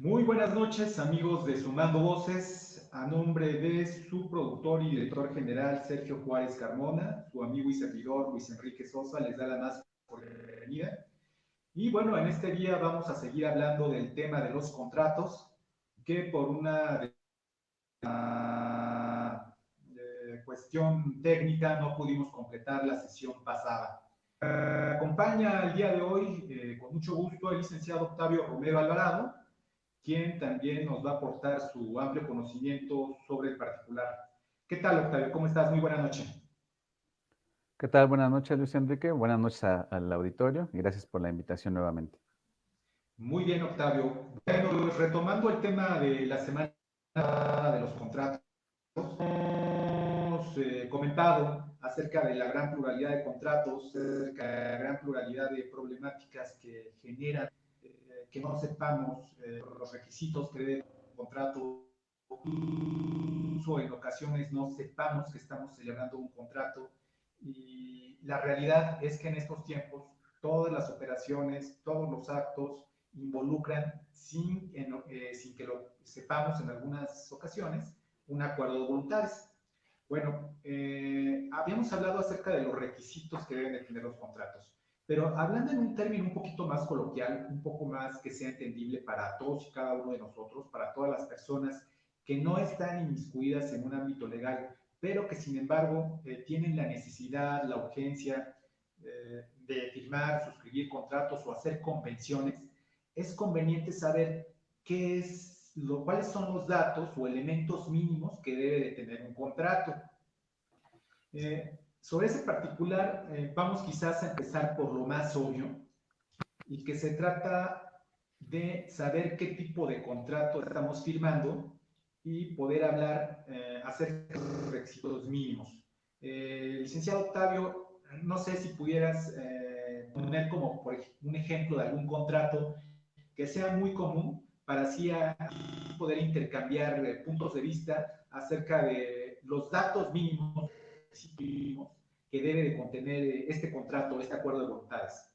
Muy buenas noches, amigos de Sumando Voces. A nombre de su productor y director general Sergio Juárez Carmona, su amigo y servidor Luis Enrique Sosa les da la más cordial bienvenida. Y bueno, en este día vamos a seguir hablando del tema de los contratos, que por una cuestión técnica no pudimos completar la sesión pasada. Acompaña el día de hoy, con mucho gusto, el licenciado Octavio Romero Alvarado, quien también nos va a aportar su amplio conocimiento sobre el particular. ¿Qué tal, Octavio? ¿Cómo estás? Muy buena noche. ¿Qué tal? Buenas noches, Luis Enrique. Buenas noches al auditorio y gracias por la invitación nuevamente. Muy bien, Octavio. Bueno, pues, retomando el tema de la semana de los contratos, hemos comentado acerca de la gran pluralidad de contratos, acerca de la gran pluralidad de problemáticas que generan que no sepamos los requisitos que debe un contrato, incluso en ocasiones no sepamos que estamos celebrando un contrato. Y la realidad es que en estos tiempos todas las operaciones, todos los actos involucran, sin que lo sepamos en algunas ocasiones, un acuerdo de voluntades. Bueno, habíamos hablado acerca de los requisitos que deben de tener los contratos, pero hablando en un término un poquito más coloquial, un poco más que sea entendible para todos y cada uno de nosotros, para todas las personas que no están inmiscuidas en un ámbito legal, pero que sin embargo tienen la necesidad, la urgencia de firmar, suscribir contratos o hacer convenciones, es conveniente saber cuáles son los datos o elementos mínimos que debe de tener un contrato. Sobre ese particular, vamos quizás a empezar por lo más obvio, y que se trata de saber qué tipo de contrato estamos firmando y poder hablar acerca de los requisitos mínimos. Licenciado Octavio, no sé si pudieras poner como por un ejemplo de algún contrato que sea muy común para así poder intercambiar puntos de vista acerca de los datos mínimos que debe de contener este contrato, este acuerdo de voluntades.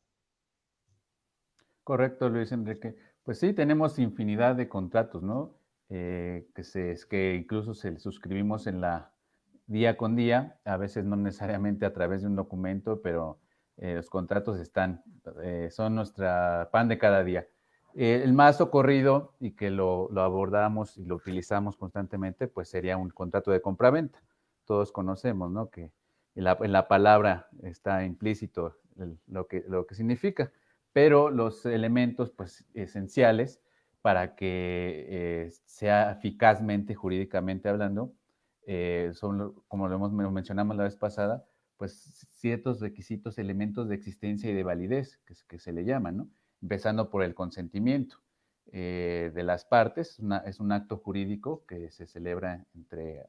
Correcto, Luis Enrique. Pues sí, tenemos infinidad de contratos, ¿no? Que incluso se suscribimos en la día con día, a veces no necesariamente a través de un documento, pero los contratos son nuestra pan de cada día. El más socorrido y que lo abordamos y lo utilizamos constantemente, pues sería un contrato de compraventa. Todos conocemos, ¿no? Que en la palabra está implícito lo que significa, pero los elementos pues, esenciales para que sea eficazmente, jurídicamente hablando, son, como lo mencionamos la vez pasada, pues ciertos requisitos, elementos de existencia y de validez, que se le llaman, ¿no? Empezando por el consentimiento de las partes, es un acto jurídico que se celebra entre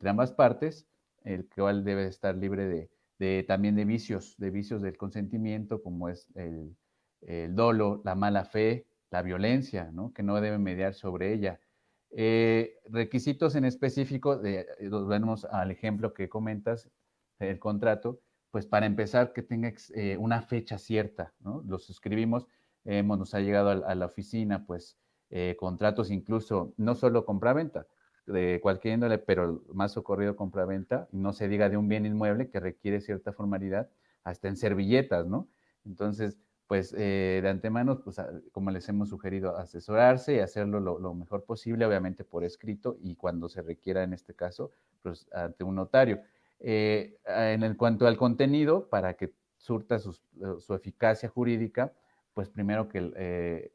ambas partes, el cual debe estar libre también de vicios del consentimiento, como es el dolo, la mala fe, la violencia, ¿no? Que no debe mediar sobre ella. Requisitos en específico, volvemos al ejemplo que comentas, el contrato, pues para empezar que tenga una fecha cierta, ¿no? Los suscribimos, nos ha llegado a la oficina, pues contratos incluso, no solo compraventa, de cualquier índole, pero más socorrido compraventa, no se diga de un bien inmueble que requiere cierta formalidad, hasta en servilletas, ¿no? Entonces, pues de antemano, pues como les hemos sugerido, asesorarse y hacerlo lo mejor posible, obviamente por escrito y cuando se requiera en este caso, pues ante un notario. En cuanto al contenido, para que surta su eficacia jurídica, pues primero que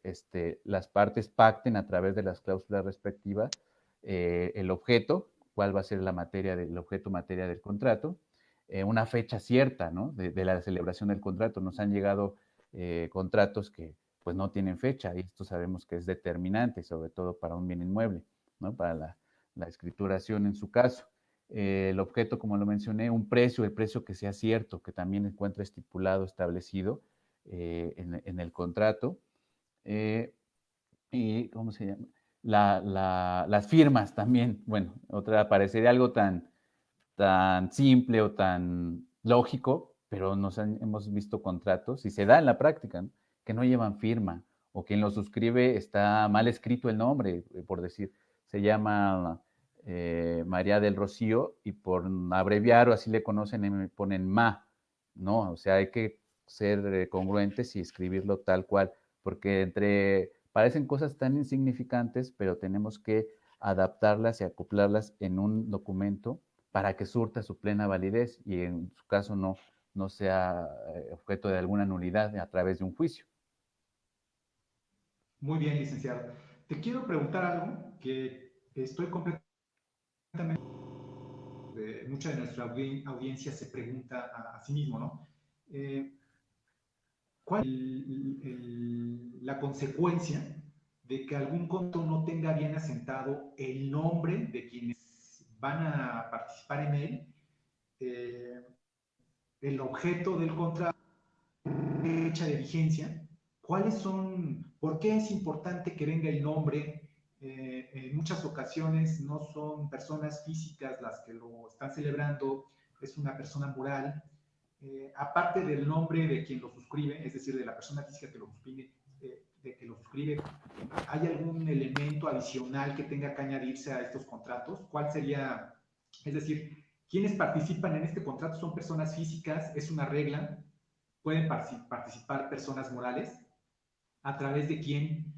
las partes pacten a través de las cláusulas respectivas el objeto, cuál va a ser la materia del objeto, materia del contrato, una fecha cierta, ¿no? De la celebración del contrato. Nos han llegado contratos que pues no tienen fecha y esto sabemos que es determinante, sobre todo para un bien inmueble, ¿no? Para la escrituración en su caso. El objeto, como lo mencioné, el precio que sea cierto, que también encuentre estipulado, establecido en el contrato. Y, ¿cómo se llama? Las firmas también, bueno, parecería algo tan simple o tan lógico, pero hemos visto contratos, y se da en la práctica, ¿no? Que no llevan firma o quien lo suscribe está mal escrito el nombre, por decir, se llama María del Rocío y por abreviar o así le conocen, ponen Ma, ¿no? O sea, hay que ser congruentes y escribirlo tal cual, porque parecen cosas tan insignificantes, pero tenemos que adaptarlas y acoplarlas en un documento para que surta su plena validez y en su caso no sea objeto de alguna nulidad a través de un juicio. Muy bien, licenciado. Te quiero preguntar algo que estoy completamente, mucha de nuestra audiencia se pregunta a sí mismo, ¿no? ¿Cuál es la consecuencia de que algún contrato no tenga bien asentado el nombre de quienes van a participar en él, eh, el objeto del contrato, fecha de vigencia? ¿Cuáles son, por qué es importante que venga el nombre? En muchas ocasiones no son personas físicas las que lo están celebrando, es una persona moral. Aparte del nombre de quien lo suscribe, es decir, de la persona física que lo suscribe, ¿hay algún elemento adicional que tenga que añadirse a estos contratos? ¿Cuál sería, es decir, quienes participan en este contrato son personas físicas, es una regla, pueden participar personas morales, a través de quién,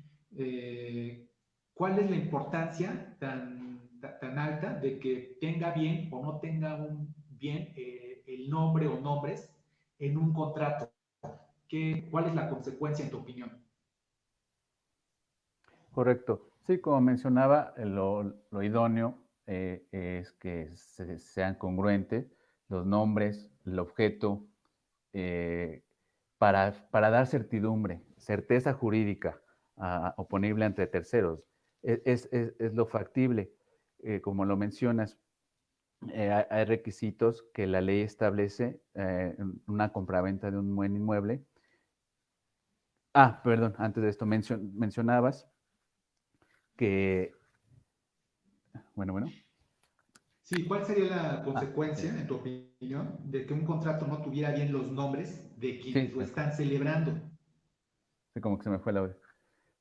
cuál es la importancia tan alta de que tenga bien o no tenga un bien el nombre o nombres en un contrato. ¿Cuál es la consecuencia en tu opinión? Correcto. Sí, como mencionaba, lo idóneo es que sean congruentes los nombres, el objeto, eh, para dar certidumbre, certeza jurídica oponible ante terceros. Es lo factible. Como lo mencionas, hay requisitos que la ley establece en una compraventa de un buen inmueble. Perdón, antes de esto mencionabas que, bueno. Sí, ¿cuál sería la Sí, consecuencia, en tu opinión, de que un contrato no tuviera bien los nombres de quienes sí, lo están celebrando? sí, como que se me fue la hora.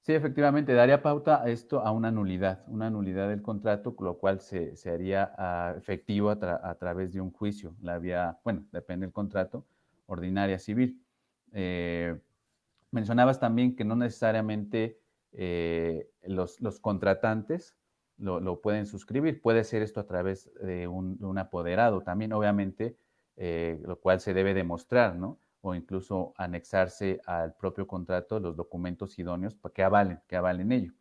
Sí, efectivamente, daría pauta a esto a una nulidad del contrato, lo cual se haría efectivo a través de un juicio, la vía, bueno, depende del contrato, ordinaria civil. Eh, Mencionabas también que no necesariamente los contratantes lo pueden suscribir, puede ser esto a través de un apoderado también, obviamente, lo cual se debe demostrar, ¿no? O incluso anexarse al propio contrato los documentos idóneos para que avalen ello.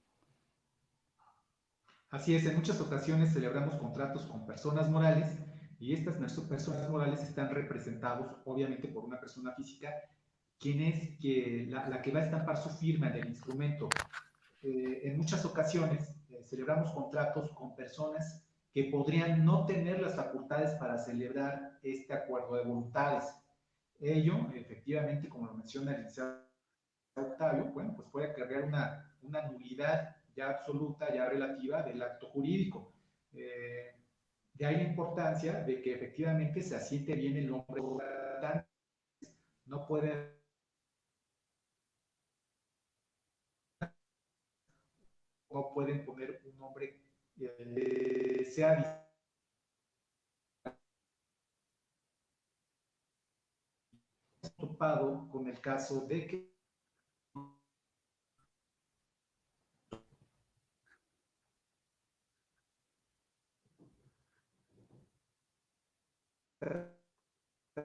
Así es, en muchas ocasiones celebramos contratos con personas morales y estas personas morales están representados obviamente por una persona física, quien es la que va a estampar su firma en el instrumento. En muchas ocasiones celebramos contratos con personas que podrían no tener las facultades para celebrar este acuerdo de voluntades. Ello, efectivamente, como lo menciona el licenciado Octavio, bueno, pues puede acarrear una nulidad ya absoluta, ya relativa del acto jurídico. De ahí la importancia de que efectivamente se asiente bien el nombre. No puede, no pueden poner un nombre sea topado con el caso de que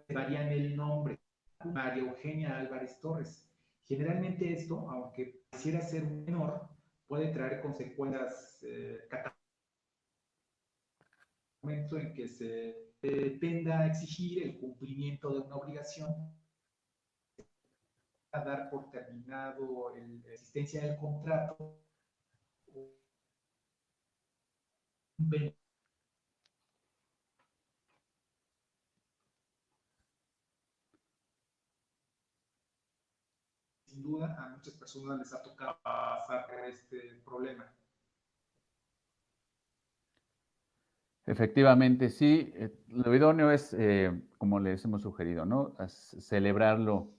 varían el nombre, María Eugenia Álvarez Torres. Generalmente esto, aunque pareciera ser menor, puede traer consecuencias momento en que se tenda a exigir el cumplimiento de una obligación, a dar por terminado la existencia del contrato, sin duda a muchas personas les ha tocado pasar por este problema. Efectivamente, sí, lo idóneo es, como les hemos sugerido, ¿no? Celebrarlo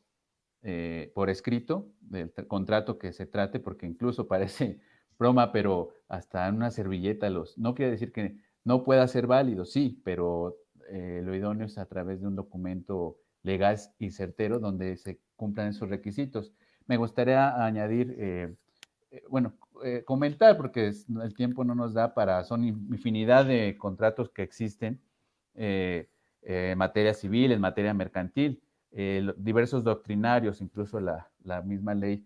por escrito del contrato que se trate, porque incluso parece broma, pero hasta en una servilleta no quiere decir que no pueda ser válido, sí, pero lo idóneo es a través de un documento legal y certero donde se cumplan esos requisitos. Me gustaría añadir, bueno, comentar, porque el tiempo no nos da son infinidad de contratos que existen en materia civil, en materia mercantil, diversos doctrinarios, incluso la misma ley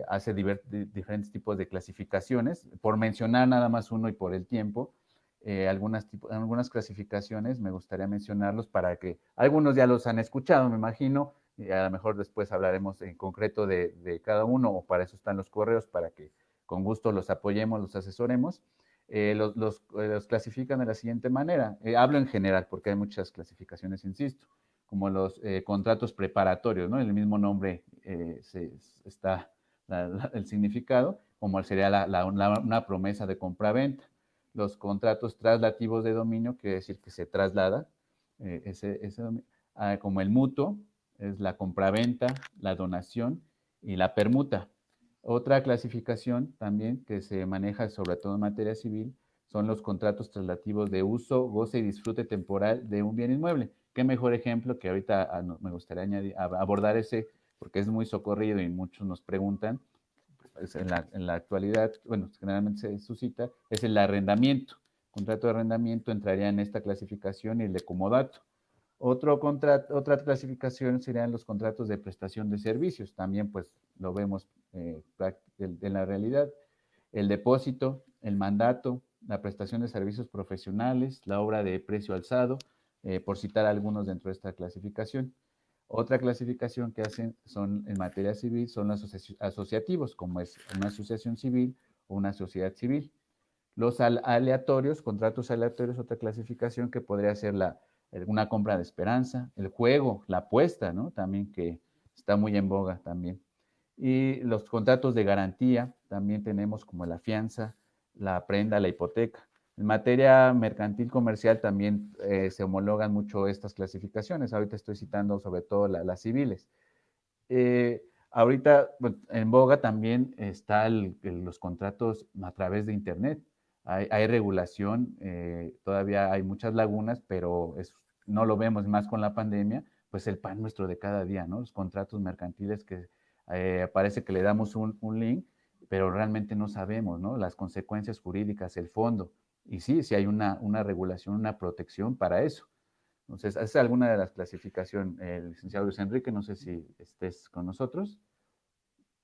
hace diferentes tipos de clasificaciones. Por mencionar nada más uno y por el tiempo, algunas clasificaciones me gustaría mencionarlos para que algunos ya los han escuchado, me imagino, y a lo mejor después hablaremos en concreto de cada uno, o para eso están los correos, para que con gusto los apoyemos, los asesoremos. Los clasifican de la siguiente manera. Hablo en general porque hay muchas clasificaciones, insisto, como los contratos preparatorios, ¿no? En el mismo nombre está el significado, como sería una promesa de compra-venta. Los contratos traslativos de dominio, quiere decir que se traslada ese dominio, como el mutuo, es la compraventa, la donación y la permuta. Otra clasificación también que se maneja sobre todo en materia civil son los contratos traslativos de uso, goce y disfrute temporal de un bien inmueble. Qué mejor ejemplo que ahorita me gustaría abordar ese, porque es muy socorrido y muchos nos preguntan, pues en la actualidad, bueno, generalmente se suscita, es el arrendamiento. El contrato de arrendamiento entraría en esta clasificación y el de comodato. Otra clasificación serían los contratos de prestación de servicios. También pues lo vemos en la realidad. El depósito, el mandato, la prestación de servicios profesionales, la obra de precio alzado, por citar algunos dentro de esta clasificación. Otra clasificación que hacen son en materia civil son los asociativos, como es una asociación civil o una sociedad civil. Los aleatorios, contratos aleatorios, otra clasificación que podría ser una compra de esperanza, el juego, la apuesta, ¿no? También que está muy en boga también. Y los contratos de garantía, también tenemos como la fianza, la prenda, la hipoteca. En materia mercantil comercial también se homologan mucho estas clasificaciones. Ahorita estoy citando sobre todo las civiles. Ahorita en boga también están los contratos a través de Internet. Hay regulación, todavía hay muchas lagunas, pero no lo vemos más con la pandemia, pues el pan nuestro de cada día, ¿no? Los contratos mercantiles que parece que le damos un link, pero realmente no sabemos, ¿no? Las consecuencias jurídicas, el fondo. Y sí, sí hay una regulación, una protección para eso. Entonces, esa es alguna de las clasificaciones, licenciado Luis Enrique, no sé si estés con nosotros.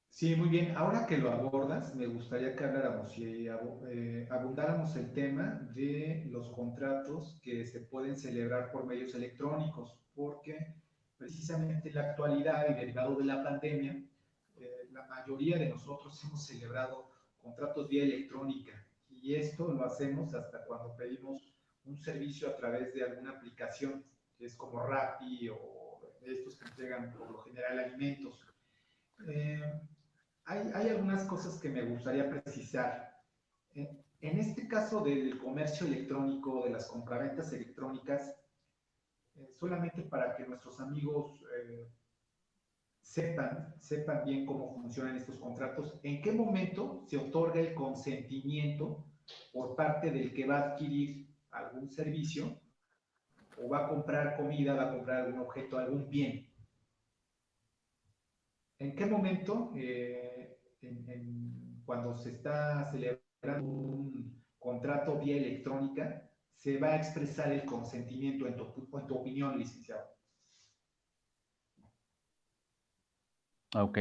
Sí, muy bien. Ahora que lo abordas, me gustaría que habláramos y abundáramos el tema de los contratos que se pueden celebrar por medios electrónicos, porque precisamente en la actualidad y derivado de la pandemia, la mayoría de nosotros hemos celebrado contratos vía electrónica y esto lo hacemos hasta cuando pedimos un servicio a través de alguna aplicación, que es como Rappi o estos que entregan por lo general alimentos. Eh, hay algunas cosas que me gustaría precisar. En este caso del comercio electrónico, de las compraventas electrónicas, solamente para que nuestros amigos sepan bien cómo funcionan estos contratos, en qué momento se otorga el consentimiento por parte del que va a adquirir algún servicio o va a comprar comida, va a comprar algún objeto, algún bien. ¿En qué momento, cuando se está celebrando un contrato vía electrónica, se va a expresar el consentimiento en tu opinión, licenciado? Ok.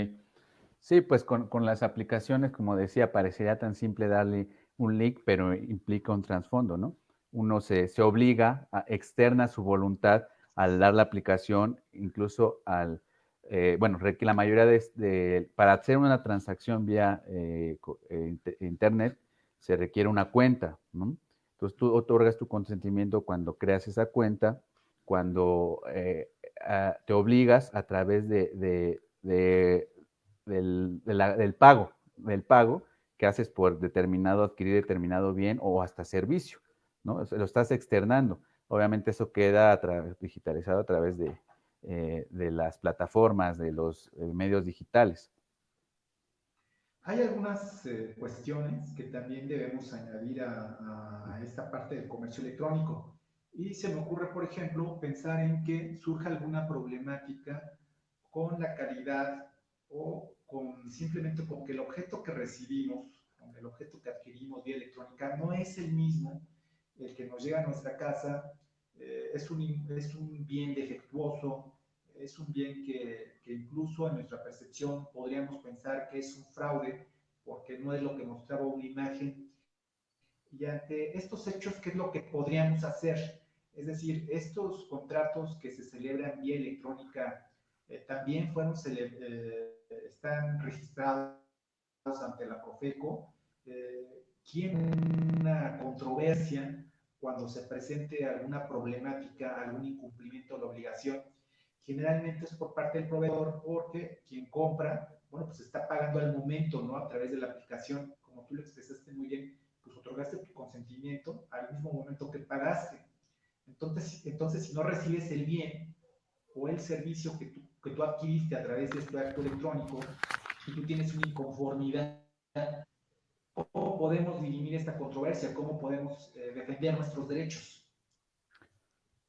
Sí, pues con las aplicaciones, como decía, parecería tan simple darle un link, pero implica un trasfondo, ¿no? Uno se obliga, externa su voluntad al dar la aplicación, incluso bueno, la mayoría para hacer una transacción vía internet se requiere una cuenta, ¿no? Entonces tú otorgas tu consentimiento cuando creas esa cuenta, cuando te obligas a través del pago que haces por adquirir determinado bien o hasta servicio, ¿no? Lo estás externando. Obviamente eso queda digitalizado a través de las plataformas, de los medios digitales. Hay algunas cuestiones que también debemos añadir a esta parte del comercio electrónico. Y se me ocurre, por ejemplo, pensar en que surja alguna problemática con la calidad o con simplemente con que el objeto que recibimos, con el objeto que adquirimos vía electrónica, no es el mismo el que nos llega a nuestra casa, es un bien defectuoso, es un bien que incluso en nuestra percepción podríamos pensar que es un fraude porque no es lo que mostraba una imagen. Y ante estos hechos, ¿qué es lo que podríamos hacer? Es decir, estos contratos que se celebran vía electrónica también están registrados ante la Profeco. ¿Quién una controversia cuando se presente alguna problemática, algún incumplimiento de la obligación? Generalmente es por parte del proveedor porque quien compra, bueno, pues está pagando al momento, ¿no? A través de la aplicación, como tú lo expresaste muy bien, pues otorgaste tu consentimiento al mismo momento que pagaste. Entonces si no recibes el bien o el servicio que tú adquiriste a través de este acto electrónico, si tú tienes una inconformidad, ¿cómo podemos dirimir esta controversia? ¿Cómo podemos defender nuestros derechos?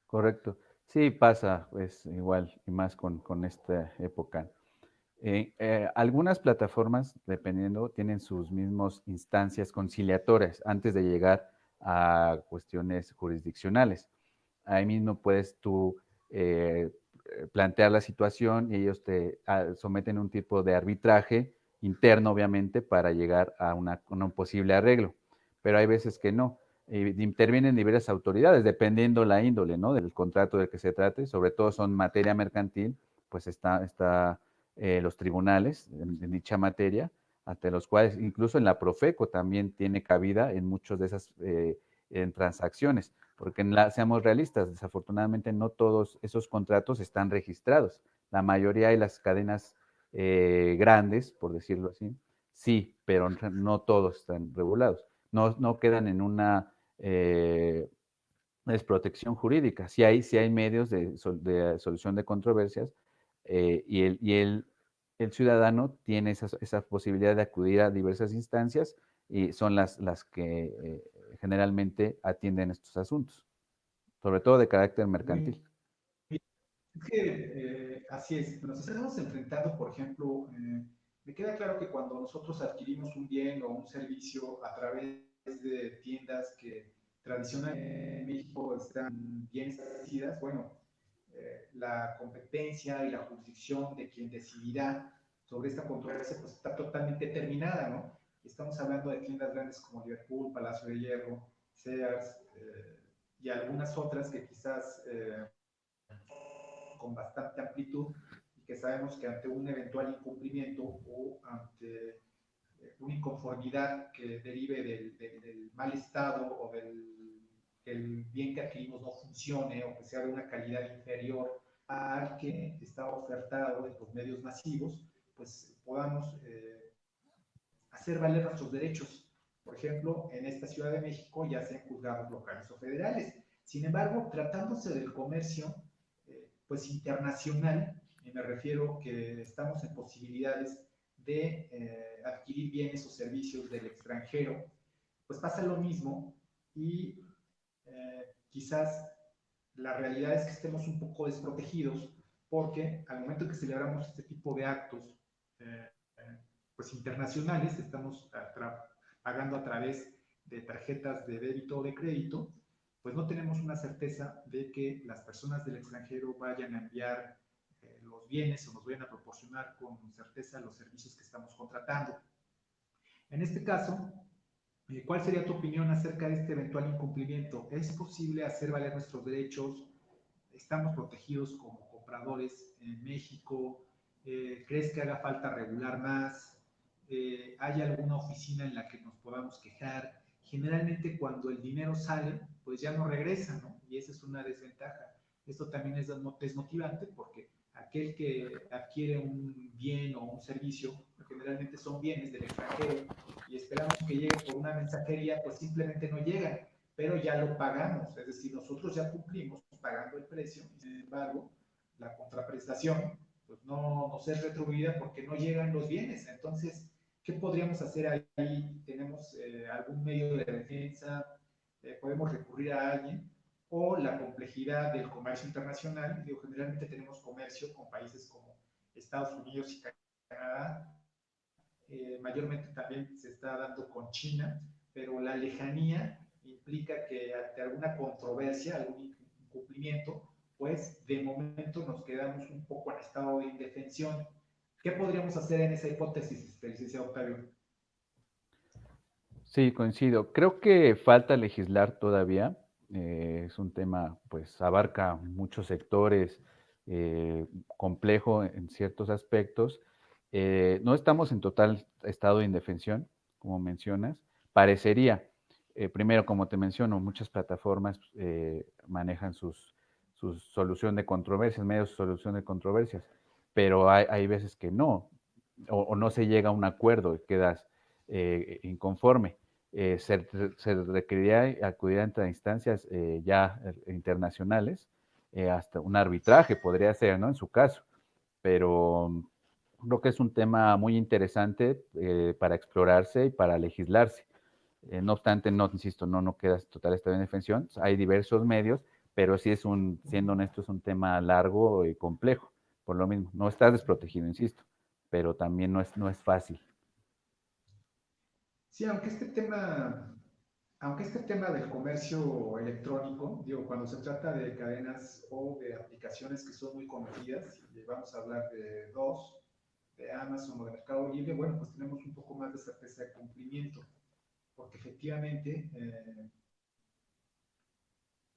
Correcto. Sí, pasa, pues igual, y más con esta época. Algunas plataformas, dependiendo, tienen sus mismas instancias conciliatorias antes de llegar a cuestiones jurisdiccionales. Ahí mismo puedes tú plantear la situación y ellos te someten un tipo de arbitraje interno, obviamente, para llegar a un posible arreglo. Pero hay veces que no. Intervienen diversas autoridades, dependiendo la índole, ¿no? Del contrato del que se trate, sobre todo son materia mercantil, pues está los tribunales en dicha materia, ante los cuales incluso en la Profeco también tiene cabida en muchas de esas en transacciones, porque seamos realistas, desafortunadamente no todos esos contratos están registrados. La mayoría de las cadenas grandes, por decirlo así, sí, pero no todos están regulados. No quedan en una desprotección jurídica. Sí hay medios de solución de controversias el ciudadano tiene esa posibilidad de acudir a diversas instancias y son las que generalmente atienden estos asuntos, sobre todo de carácter mercantil. Es que así es, nos estamos enfrentando, por ejemplo, me queda claro que cuando nosotros adquirimos un bien o un servicio a través de tiendas que tradicionalmente en México están bien establecidas, bueno, la competencia y la jurisdicción de quien decidirá sobre esta controversia pues está totalmente terminada, ¿no? Estamos hablando de tiendas grandes como Liverpool, Palacio de Hierro, Sears y algunas otras que quizás con bastante amplitud y que sabemos que ante un eventual incumplimiento o ante una inconformidad que derive del mal estado o que el bien que adquirimos no funcione o que sea de una calidad inferior al que está ofertado en los medios masivos, pues podamos hacer valer nuestros derechos. Por ejemplo, en esta Ciudad de México ya sean juzgados locales o federales. Sin embargo, tratándose del comercio, pues internacional, y me refiero que estamos en posibilidades de adquirir bienes o servicios del extranjero, pues pasa lo mismo y quizás la realidad es que estemos un poco desprotegidos porque al momento que celebramos este tipo de actos eh, pues internacionales, estamos pagando a través de tarjetas de débito o de crédito, pues no tenemos una certeza de que las personas del extranjero vayan a enviar los bienes o nos vayan a proporcionar con certeza los servicios que estamos contratando. En este caso, ¿cuál sería tu opinión acerca de este eventual incumplimiento? ¿Es posible hacer valer nuestros derechos? ¿Estamos protegidos como compradores en México? ¿Crees que haga falta regular más? ¿Hay alguna oficina en la que nos podamos quejar? Generalmente cuando el dinero sale, pues ya no regresa, ¿no? Y esa es una desventaja. Esto también es desmotivante porque aquel que adquiere un bien o un servicio, generalmente son bienes del extranjero, y esperamos que llegue por una mensajería, pues simplemente no llegan, pero ya lo pagamos, es decir, nosotros ya cumplimos pagando el precio, y sin embargo, la contraprestación pues no ser retribuida porque no llegan los bienes. Entonces, ¿qué podríamos hacer ahí? ¿Tenemos algún medio de defensa? ¿Podemos recurrir a alguien? O la complejidad del comercio internacional. Digo, generalmente tenemos comercio con países como Estados Unidos y Canadá, mayormente también se está dando con China, pero la lejanía implica que ante alguna controversia, algún incumplimiento, pues de momento nos quedamos un poco en estado de indefensión. ¿Qué podríamos hacer en esa hipótesis, licenciado Octavio? Sí, coincido. Creo que falta legislar todavía. Es un tema, pues, abarca muchos sectores, complejo en ciertos aspectos. No estamos en total estado de indefensión, como mencionas. Parecería, primero, como te menciono, muchas plataformas manejan sus solución de controversias, medios de solución de controversias, pero hay veces que no, o no se llega a un acuerdo y quedas inconforme. Se requeriría acudir a instancias ya internacionales, hasta un arbitraje podría ser, ¿no? En su caso, pero creo que es un tema muy interesante para explorarse y para legislarse. No obstante, no, insisto, no queda total esta indefensión. Hay diversos medios, pero sí es siendo honesto, es un tema largo y complejo. Por lo mismo, no estás desprotegido, insisto, pero también no es fácil. Sí, aunque este tema del comercio electrónico, digo, cuando se trata de cadenas o de aplicaciones que son muy conocidas, y vamos a hablar de dos, de Amazon o de Mercado Libre, bueno, pues tenemos un poco más de certeza de cumplimiento, porque efectivamente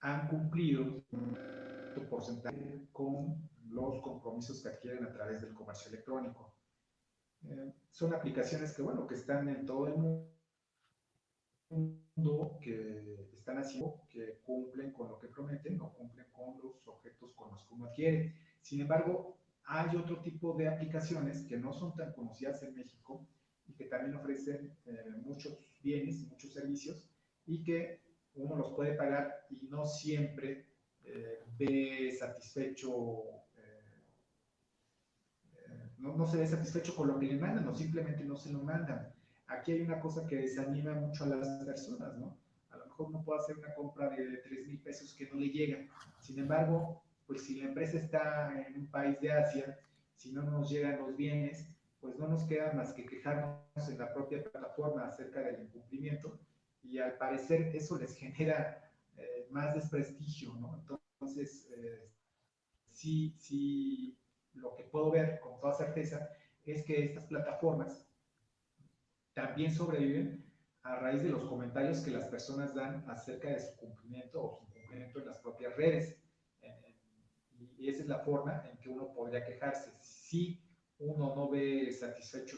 han cumplido un porcentaje con los compromisos que adquieren a través del comercio electrónico. Son aplicaciones que, bueno, que están en todo el mundo, que están haciendo, que cumplen con lo que prometen, o cumplen con los objetos con los que uno adquiere. Sin embargo, hay otro tipo de aplicaciones que no son tan conocidas en México y que también ofrecen muchos bienes y muchos servicios y que uno los puede pagar y no siempre ve satisfecho, no se ve satisfecho con lo que le mandan o simplemente no se lo mandan. Aquí hay una cosa que desanima mucho a las personas, ¿no? A lo mejor uno puede hacer una compra de 3,000 pesos que no le llega. Sin embargo, pues si la empresa está en un país de Asia, si no nos llegan los bienes, pues no nos queda más que quejarnos en la propia plataforma acerca del incumplimiento y al parecer eso les genera más desprestigio, ¿no? Entonces, sí, lo que puedo ver con toda certeza es que estas plataformas también sobreviven a raíz de los comentarios que las personas dan acerca de su cumplimiento o su cumplimiento en las propias redes. Y esa es la forma en que uno podría quejarse. Si uno no ve satisfecho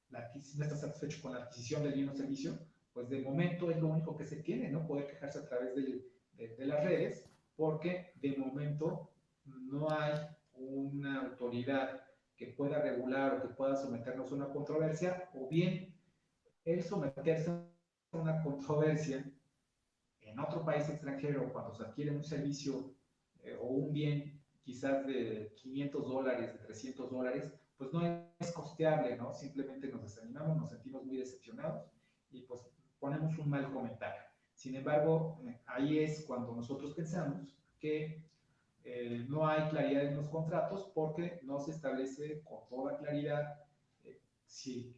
no está satisfecho con la adquisición del bien o servicio, pues de momento es lo único que se tiene, ¿no? Poder quejarse a través de las redes, porque de momento no hay una autoridad que pueda regular o que pueda someternos a una controversia, o bien el someterse a una controversia en otro país extranjero cuando se adquiere un servicio o un bien quizás de $500, de $300, pues no es costeable, ¿no? Simplemente nos desanimamos, nos sentimos muy decepcionados y pues ponemos un mal comentario. Sin embargo, ahí es cuando nosotros pensamos que no hay claridad en los contratos porque no se establece con toda claridad si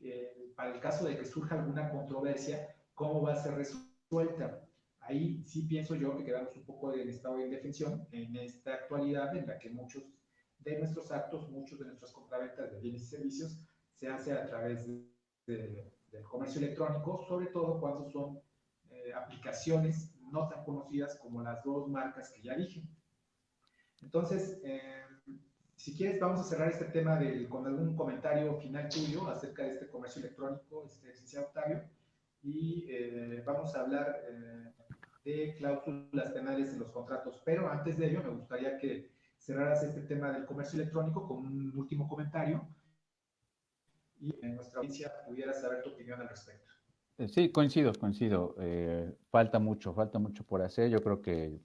para el caso de que surja alguna controversia, cómo va a ser resuelta. Ahí sí pienso yo que quedamos un poco en estado de indefensión en esta actualidad en la que muchos de nuestros actos, muchos de nuestras compraventas de bienes y servicios se hace a través del comercio electrónico, sobre todo cuando son aplicaciones no tan conocidas como las dos marcas que ya dije. Entonces, si quieres, vamos a cerrar este tema con algún comentario final tuyo acerca de este comercio electrónico, licenciado Octavio, y vamos a hablar de cláusulas penales en los contratos. Pero antes de ello, me gustaría que cerraras este tema del comercio electrónico con un último comentario y en nuestra audiencia pudiera saber tu opinión al respecto. Sí, coincido. Falta mucho por hacer. Yo creo que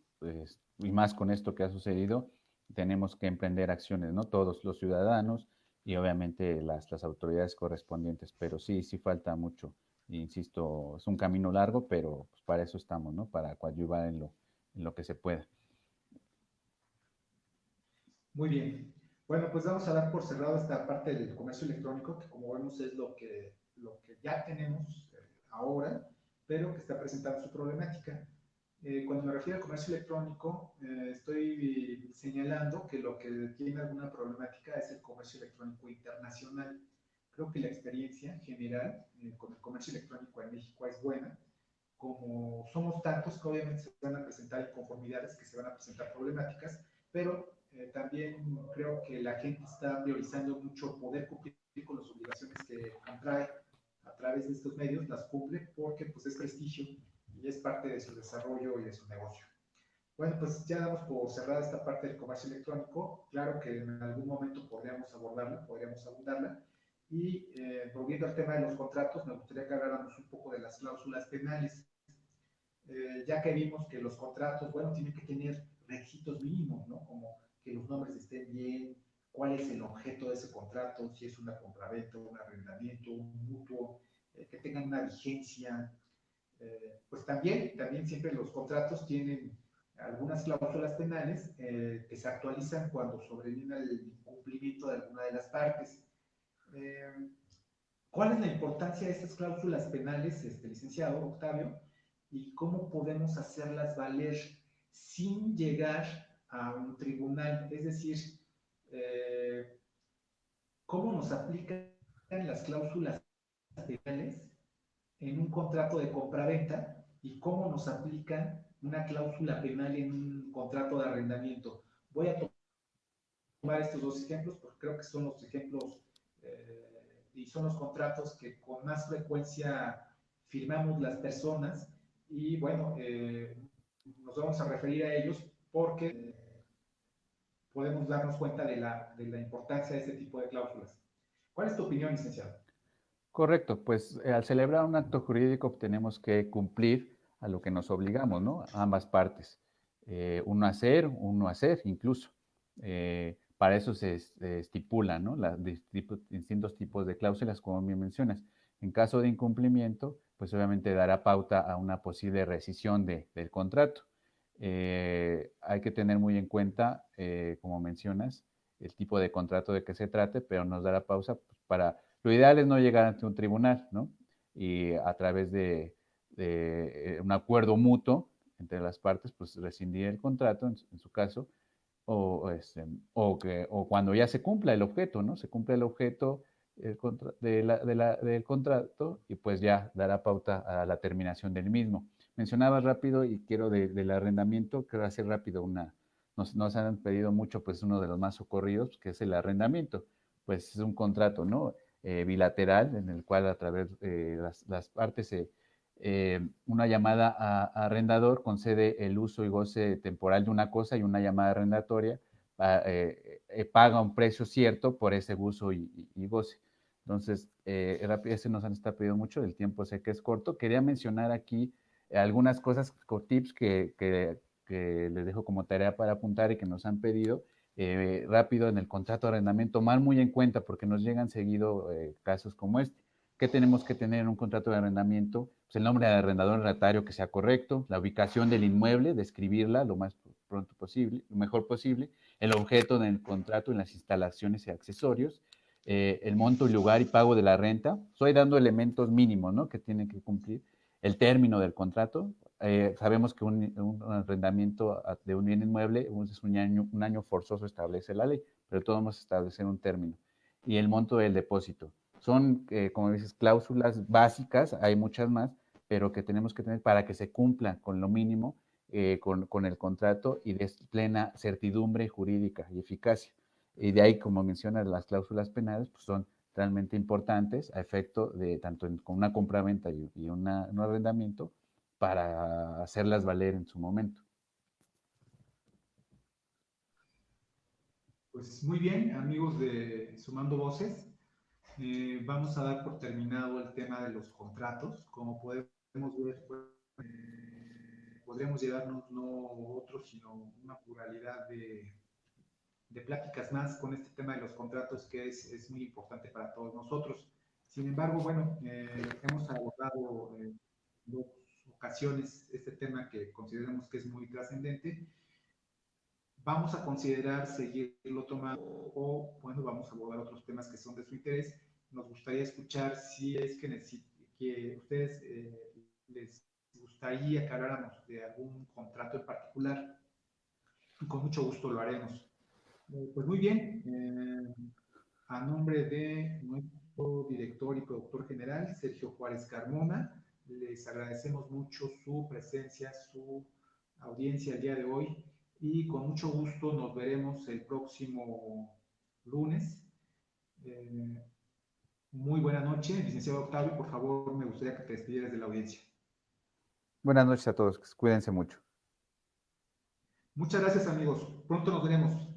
y más con esto que ha sucedido, tenemos que emprender acciones, ¿no? Todos los ciudadanos y obviamente las autoridades correspondientes, pero sí, sí falta mucho. Insisto, es un camino largo, pero pues para eso estamos, ¿no? Para coadyuvar en lo que se pueda. Muy bien. Bueno, pues vamos a dar por cerrado esta parte del comercio electrónico, que como vemos es lo que ya tenemos ahora, pero que está presentando su problemática. Cuando me refiero al comercio electrónico, estoy señalando que lo que tiene alguna problemática es el comercio electrónico internacional. Creo que la experiencia general con el comercio electrónico en México es buena. Como somos tantos que obviamente se van a presentar inconformidades, que se van a presentar problemáticas, pero también creo que la gente está priorizando mucho poder cumplir con las obligaciones que contrae a través de estos medios, las cumple porque pues es prestigio y es parte de su desarrollo y de su negocio. Bueno, pues ya damos por cerrada esta parte del comercio electrónico. Claro que en algún momento podríamos abordarla, podríamos abundarla. Y volviendo al tema de los contratos, me gustaría que habláramos un poco de las cláusulas penales. Ya que vimos que los contratos, bueno, tienen que tener requisitos mínimos, ¿no? Como que los nombres estén bien, cuál es el objeto de ese contrato, si es una compraventa, un arrendamiento, un mutuo, que tengan una vigencia. Pues también siempre los contratos tienen algunas cláusulas penales que se actualizan cuando sobreviene el incumplimiento de alguna de las partes. Eh, ¿Cuál es la importancia de estas cláusulas penales, licenciado Octavio? ¿Y cómo podemos hacerlas valer sin llegar a un tribunal? Es decir, eh, ¿cómo nos aplican las cláusulas penales en un contrato de compraventa y cómo nos aplican una cláusula penal en un contrato de arrendamiento? Voy a tomar estos dos ejemplos porque creo que son los ejemplos y son los contratos que con más frecuencia firmamos las personas y bueno, nos vamos a referir a ellos porque podemos darnos cuenta de la importancia de este tipo de cláusulas. ¿Cuál es tu opinión, licenciado? Correcto, pues al celebrar un acto jurídico tenemos que cumplir a lo que nos obligamos, ¿no? A ambas partes. Uno a hacer incluso. Para eso se estipulan, ¿no? Distintos tipos de cláusulas, como bien mencionas. En caso de incumplimiento, pues obviamente dará pauta a una posible rescisión del contrato. Hay que tener muy en cuenta, como mencionas, el tipo de contrato de que se trate, pero nos dará pausa pues, para lo ideal es no llegar ante un tribunal, ¿no? Y a través de un acuerdo mutuo entre las partes, pues rescindir el contrato, en su caso, o cuando ya se cumpla el objeto, ¿no? Se cumple el objeto del contrato y pues ya dará pauta a la terminación del mismo. Mencionaba rápido y quiero del arrendamiento, quiero hacer rápido nos han pedido mucho, pues uno de los más socorridos, que es el arrendamiento. Pues es un contrato, ¿no? Bilateral, en el cual a través de las partes, una llamada a arrendador concede el uso y goce temporal de una cosa y una llamada arrendatoria paga un precio cierto por ese uso y goce. Entonces, ese nos han estado pidiendo mucho, el tiempo sé que es corto. Quería mencionar aquí algunas cosas, tips que les dejo como tarea para apuntar y que nos han pedido rápido en el contrato de arrendamiento, tomar muy en cuenta porque nos llegan seguido casos como este. ¿Qué tenemos que tener en un contrato de arrendamiento? Pues el nombre de arrendador rentatario que sea correcto, la ubicación del inmueble, describirla lo más pronto posible, lo mejor posible, el objeto del contrato en las instalaciones y accesorios, el monto, lugar y pago de la renta. Estoy dando elementos mínimos, ¿no? Que tienen que cumplir. El término del contrato, sabemos que un arrendamiento de un bien inmueble es un año forzoso, establece la ley, pero todos vamos a establecer un término. Y el monto del depósito. Son, como dices, cláusulas básicas, hay muchas más, pero que tenemos que tener para que se cumpla con lo mínimo, con el contrato y de plena certidumbre jurídica y eficacia. Y de ahí, como mencionas, las cláusulas penales pues son realmente importantes a efecto de tanto con una compraventa y un arrendamiento, para hacerlas valer en su momento. Pues muy bien, amigos de Sumando Voces, vamos a dar por terminado el tema de los contratos. Como podemos ver, podríamos llevarnos no otro, sino una pluralidad de pláticas más con este tema de los contratos que es muy importante para todos nosotros. Sin embargo, bueno, hemos abordado en dos ocasiones este tema que consideramos que es muy trascendente. Vamos a considerar seguirlo tomando o, bueno, vamos a abordar otros temas que son de su interés. Nos gustaría escuchar si es que ustedes les gustaría que habláramos de algún contrato en particular. Y con mucho gusto lo haremos. Pues muy bien, a nombre de nuestro director y productor general, Sergio Juárez Carmona, les agradecemos mucho su presencia, su audiencia el día de hoy y con mucho gusto nos veremos el próximo lunes. Muy buena noche, licenciado Octavio, por favor, me gustaría que te despidieras de la audiencia. Buenas noches a todos, cuídense mucho. Muchas gracias, amigos. Pronto nos veremos.